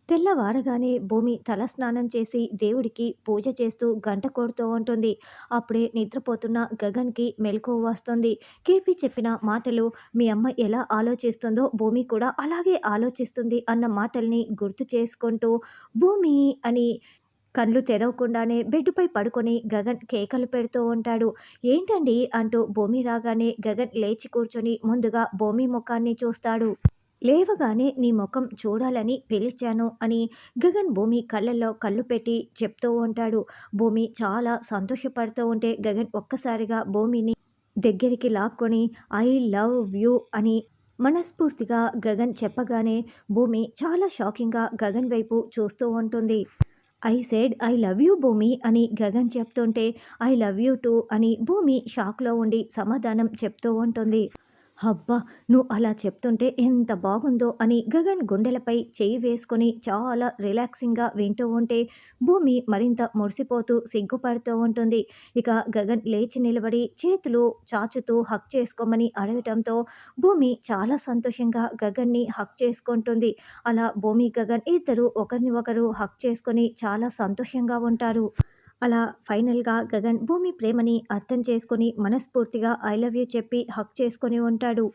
తెల్లవారగానే భూమి తలస్నానం చేసి దేవుడికి పూజ చేస్తూ గంట కొడుతూ ఉంటుంది. అప్పుడే నిద్రపోతున్న గగన్‌కి మెలకువ వస్తుంది. కేపీ చెప్పిన మాటలు మీ అమ్మ ఎలా ఆలోచిస్తుందో భూమి కూడా అలాగే ఆలోచిస్తుంది అన్న మాటల్ని గుర్తు చేసుకుంటూ భూమి అని కళ్ళు తెరవకుండానే బెడ్డుపై పడుకొని గగన్ కేకలు పెడుతూ ఉంటాడు. ఏంటండి అంటూ భూమి రాగానే గగన్ లేచి కూర్చొని ముందుగా భూమి ముఖాన్ని చూస్తాడు. లేవగానే నీ ముఖం చూడాలని పిలిచాను అని గగన్ భూమి కళ్ళల్లో కళ్ళు పెట్టి చెప్తూ ఉంటాడు. భూమి చాలా సంతోషపడుతూ ఉంటే గగన్ ఒక్కసారిగా భూమిని దగ్గరికి లాక్కొని ఐ లవ్ యూ అని మనస్ఫూర్తిగా గగన్ చెప్పగానే భూమి చాలా షాకింగ్గా గగన్ వైపు చూస్తూ ఉంటుంది. I said I love you భూమి అని గగన్ చెప్తుంటే ఐ లవ్ యూ టూ అని భూమి షాక్లో ఉండి సమాధానం చెప్తూ ఉంటుంది. అబ్బా! నువ్వు అలా చెప్తుంటే ఎంత బాగుందో అని గగన్ గుండెలపై చెయ్యి వేసుకొని చాలా రిలాక్సింగ్‌గా వింటూ ఉంటే భూమి మరింత మురిసిపోతూ సిగ్గుపడుతూ ఉంటుంది. ఇక గగన్ లేచి నిలబడి చేతులు చాచుతూ హగ్ చేసుకోమని అడగటంతో భూమి చాలా సంతోషంగా గగన్‌ని హగ్ చేసుకుంటుంది. అలా భూమి, గగన్ ఇద్దరు ఒకరిని ఒకరు హగ్ చేసుకొని చాలా సంతోషంగా ఉంటారు. అలా ఫైనల్‌గా గగన్ భూమి ప్రేమని అర్థం చేసుకొని మనస్ఫూర్తిగా ఐ లవ్ యూ చెప్పి హగ్ చేసుకొని ఉంటాడు.